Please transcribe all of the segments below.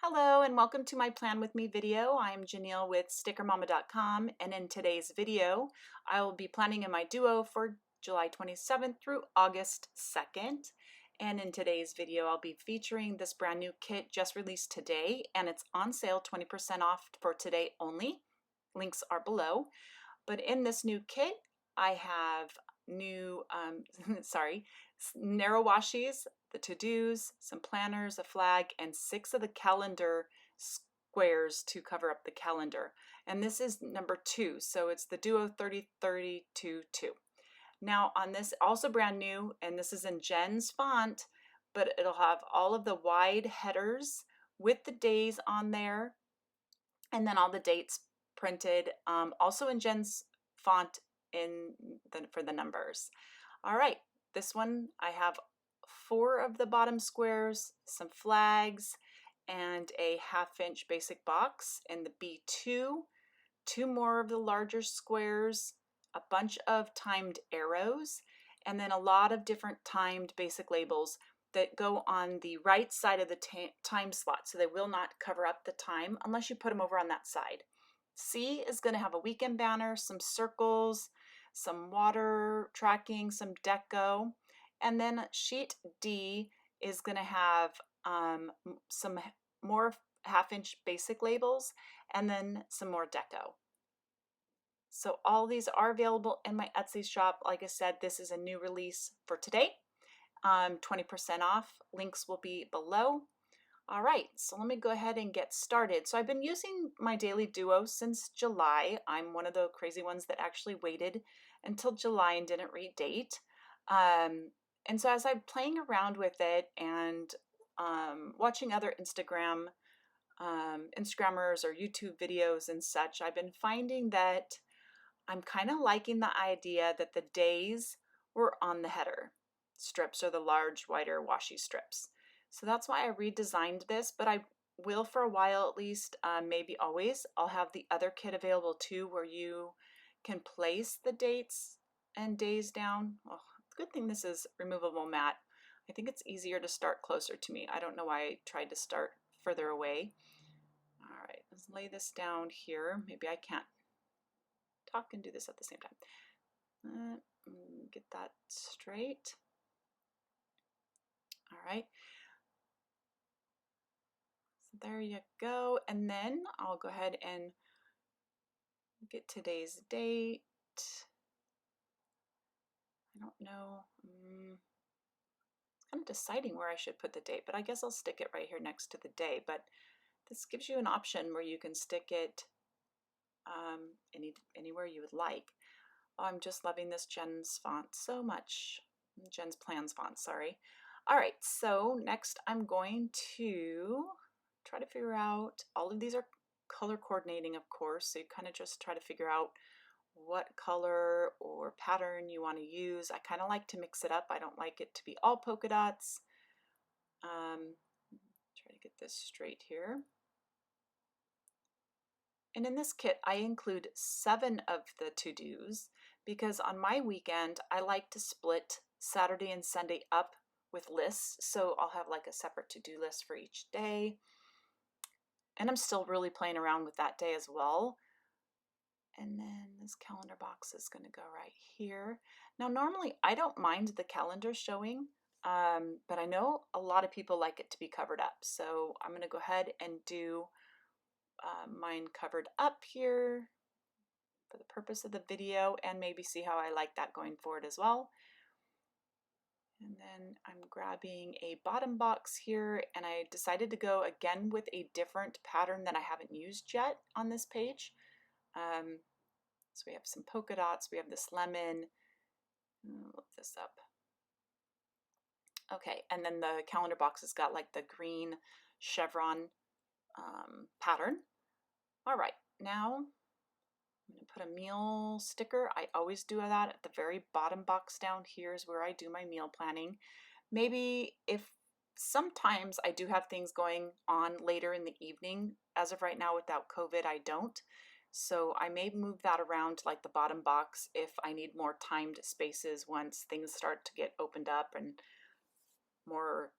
Hello and welcome to my Plan With Me video. I'm Janelle with stickermama.com, and in today's video I will be planning in my duo for July 27th through August 2nd. And in today's video I'll be featuring this brand new kit just released today, and it's on sale 20% off for today only. Links are below. But in this new kit I have new narrow washies, the to-dos, some planners, a flag, and 6 of the calendar squares to cover up the calendar. And this is number 2, so it's the Duo 3032. Now on this, also brand new, and this is in Jen's font, but it'll have all of the wide headers with the days on there, and then all the dates printed, also in Jen's font for the numbers. All right, this one I have 4 of the bottom squares, some flags, and a 1/2 inch basic box in the B2, 2 more of the larger squares, a bunch of timed arrows, and then a lot of different timed basic labels that go on the right side of the time slot, so they will not cover up the time unless you put them over on that side. C is going to have a weekend banner, some circles, some water tracking, some deco, and then sheet D is going to have some more 1/2 inch basic labels and then some more deco. So all these are available in my Etsy shop. Like I said, this is a new release for today. 20% off. Links will be below. All right, so let me go ahead and get started. So I've been using my daily duo since July. I'm one of the crazy ones that actually waited until July and didn't redate. And so as I'm playing around with it and watching other Instagrammers or YouTube videos and such, I've been finding that I'm kind of liking the idea that the days were on the header strips, or the large, wider washi strips. So that's why I redesigned this, but I will for a while at least, maybe always. I'll have the other kit available too, where you can place the dates and days down. Oh, good thing this is removable mat. I think it's easier to start closer to me. I don't know why I tried to start further away. All right, let's lay this down here. Maybe I can't talk and do this at the same time. Get that straight. All right. So there you go. And then I'll go ahead and get today's date. I don't know. It's kind of deciding where I should put the date, but I guess I'll stick it right here next to the day. But this gives you an option where you can stick it anywhere you would like. Oh, I'm just loving this Jen's font so much. Jen's Plans font, sorry. All right, so next I'm going to try to figure out, all of these are color coordinating, of course, so you kind of just try to figure out what color or pattern you want to use. I kind of like to mix it up. I don't like it to be all polka dots. Try to get this straight here. And in this kit, I include 7 of the to-dos because on my weekend, I like to split Saturday and Sunday up with lists. So I'll have like a separate to-do list for each day. And I'm still really playing around with that day as well. And then this calendar box is going to go right here. Now, normally I don't mind the calendar showing, but I know a lot of people like it to be covered up. So I'm going to go ahead and do mine covered up here for the purpose of the video, and maybe see how I like that going forward as well. And then I'm grabbing a bottom box here, and I decided to go again with a different pattern that I haven't used yet on this page. So we have some polka dots, we have this lemon. Look this up. Okay, and then the calendar box has got like the green chevron pattern. All right, now I'm going to put a meal sticker. I always do that at the very bottom box down here is where I do my meal planning. Maybe if sometimes I do have things going on later in the evening. As of right now, without COVID, I don't. So I may move that around to like the bottom box if I need more timed spaces once things start to get opened up and more,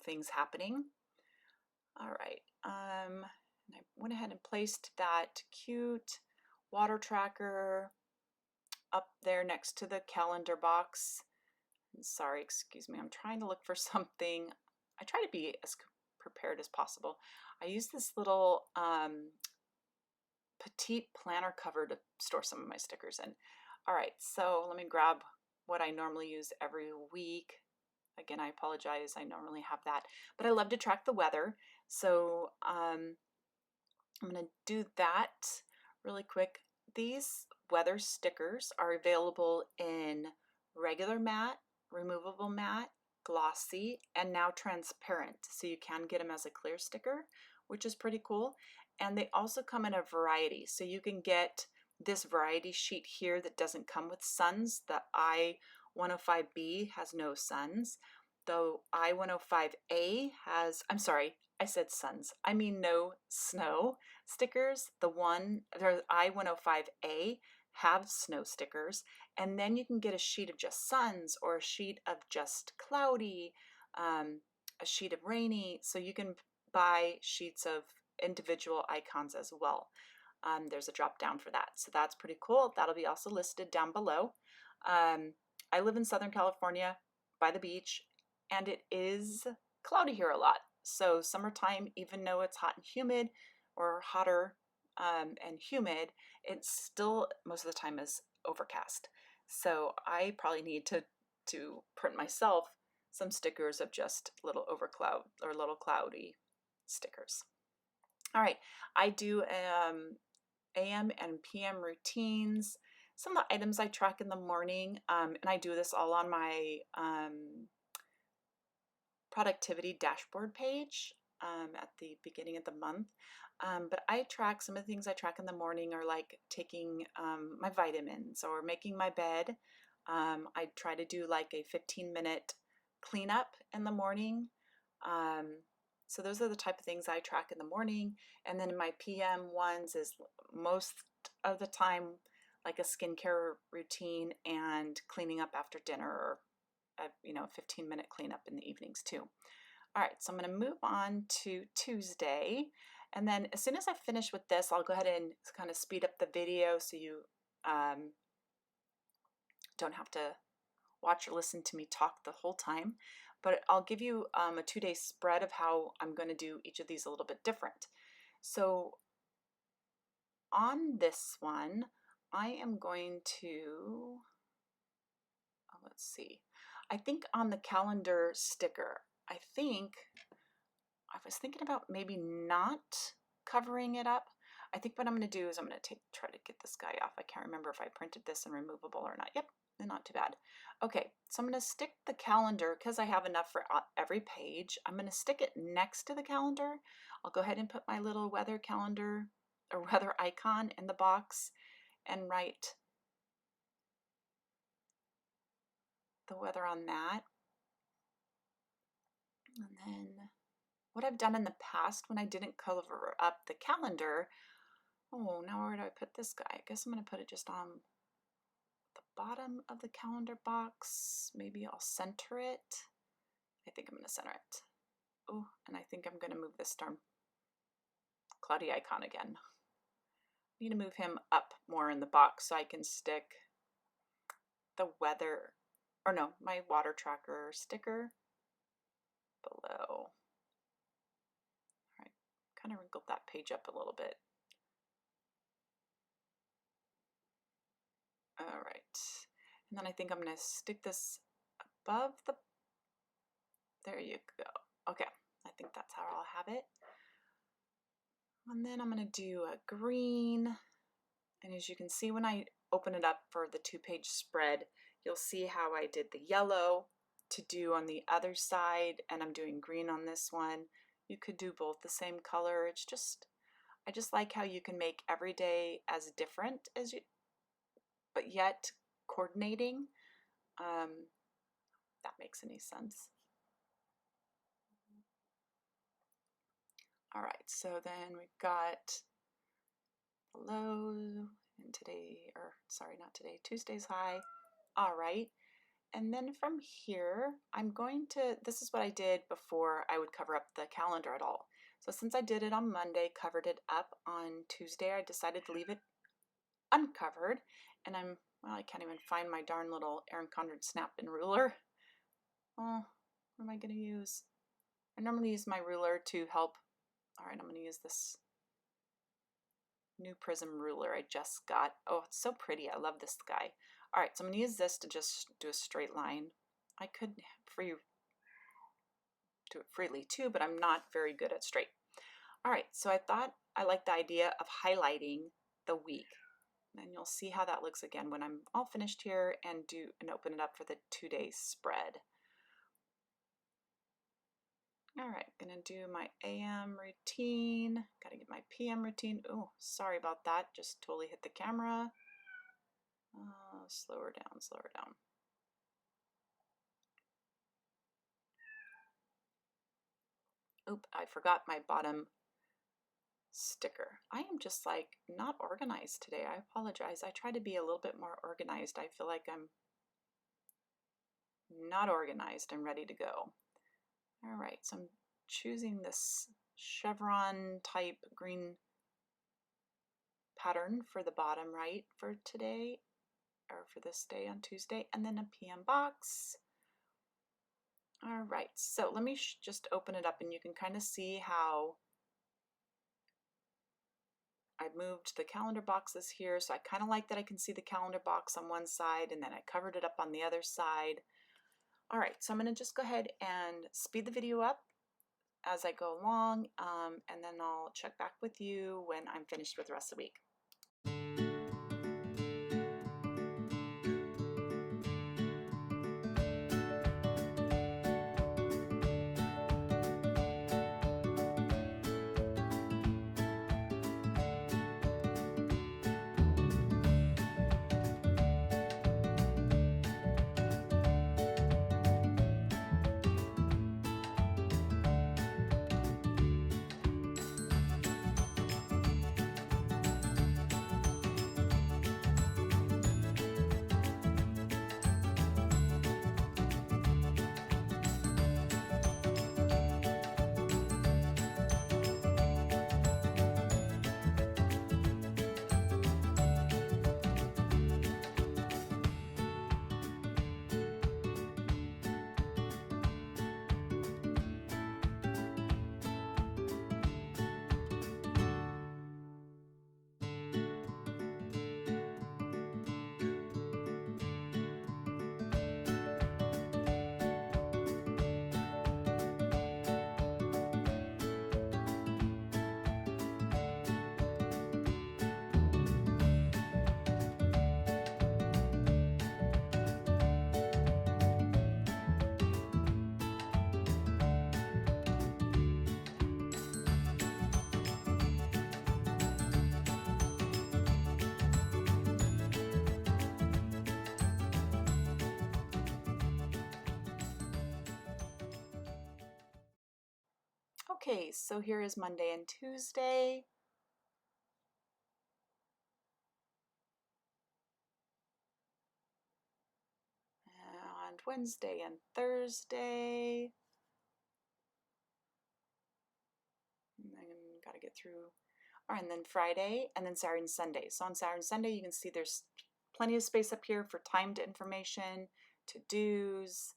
things happening. All right, and I went ahead and placed that cute water tracker up there next to the calendar box. Sorry, excuse me, I'm trying to look for something. I try to be as prepared as possible. I use this little petite planner cover to store some of my stickers in. All right, so let me grab what I normally use every week. Again, I apologize, I normally have that, but I love to track the weather. So I'm gonna do that really quick. These weather stickers are available in regular matte, removable matte, glossy, and now transparent. So you can get them as a clear sticker, which is pretty cool. And they also come in a variety. So you can get this variety sheet here that doesn't come with suns. The I-105B has no suns. The I-105A has, I'm sorry, I said suns. I mean no snow stickers. The I-105A have snow stickers, and then you can get a sheet of just suns or a sheet of just cloudy, a sheet of rainy, so you can buy sheets of individual icons as well. There's a drop down for that, so that's pretty cool. That'll be also listed down below. I live in Southern California by the beach, and it is cloudy here a lot. So summertime, even though it's hot and humid, or hotter and humid, it still most of the time is overcast. So I probably need to print myself some stickers of just little overcloud or little cloudy stickers. All right, I do AM and PM routines. Some of the items I track in the morning, and I do this all on my productivity dashboard page at the beginning of the month. But I track some of the things I track in the morning are like taking my vitamins or making my bed. I try to do like a 15-minute cleanup in the morning. So those are the type of things I track in the morning. And then my PM ones is most of the time like a skincare routine and cleaning up after dinner, or a 15-minute cleanup in the evenings too. All right, so I'm going to move on to Tuesday. And then as soon as I finish with this, I'll go ahead and kind of speed up the video so you don't have to watch or listen to me talk the whole time. But I'll give you a 2-day spread of how I'm going to do each of these a little bit different. So on this one, I am going to, let's see, I think on the calendar sticker, I was thinking about maybe not covering it up. I think what I'm going to do is I'm going to try to get this guy off. I can't remember if I printed this in removable or not. Yep, not too bad. Okay, so I'm going to stick the calendar, because I have enough for every page. I'm going to stick it next to the calendar. I'll go ahead and put my little weather calendar or weather icon in the box and write the weather on that. And then what I've done in the past when I didn't cover up the calendar, oh, now where do I put this guy? I guess I'm going to put it just on the bottom of the calendar box. Maybe I'll center it. I think I'm going to center it. Oh, and I think I'm going to move this darn cloudy icon again. I need to move him up more in the box so I can stick the weather, or no, my water tracker sticker below. All right, kind of wrinkled that page up a little bit. All right, and then I think I'm going to stick this above the, there you go. Okay, I think that's how I'll have it. And then I'm going to do a green, and as you can see when I open it up for the 2-page spread, you'll see how I did the yellow to do on the other side, and I'm doing green on this one. You could do both the same color. It's just, I just like how you can make every day as different as you, but yet coordinating. That makes any sense. All right, so then we've got the low, and today, or sorry, not today, Tuesday's high. All right, and then from here, I'm going to, this is what I did before I would cover up the calendar at all. So since I did it on Monday, covered it up, on Tuesday I decided to leave it uncovered, and well, I can't even find my darn little Erin Condren snap and ruler. Oh, what am I going to use? I normally use my ruler to help. All right, I'm going to use this new prism ruler I just got. Oh, it's so pretty. I love this guy. All right, so I'm going to use this to just do a straight line. I could do it freely too, but I'm not very good at straight. All right, so I thought I liked the idea of highlighting the week. And you'll see how that looks again when I'm all finished here and open it up for the 2-day spread. All right, gonna do my AM routine. Gotta get my PM routine. Oh, sorry about that. Just totally hit the camera. Slow her down, slow her down. Oop, I forgot my bottom sticker. I am just like not organized today. I apologize. I try to be a little bit more organized. I feel like I'm not organized. I'm ready to go. All right, so I'm choosing this chevron type green pattern for the bottom right for today, or for this day on Tuesday, and then a PM box. All right, so let me just open it up and you can kind of see how I moved the calendar boxes here. So I kind of like that I can see the calendar box on one side and then I covered it up on the other side. All right, so I'm going to just go ahead and speed the video up as I go along, and then I'll check back with you when I'm finished with the rest of the week. Okay, so here is Monday and Tuesday. And Wednesday and Thursday. And then gotta get through. All right, and then Friday, and then Saturday and Sunday. So on Saturday and Sunday, you can see there's plenty of space up here for timed information, to-dos,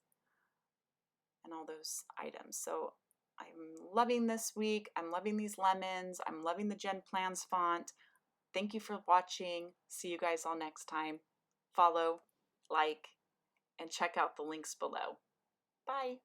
and all those items. So I'm loving this week. I'm loving these lemons. I'm loving the Gen Plans font. Thank you for watching. See you guys all next time. Follow, like, and check out the links below. Bye.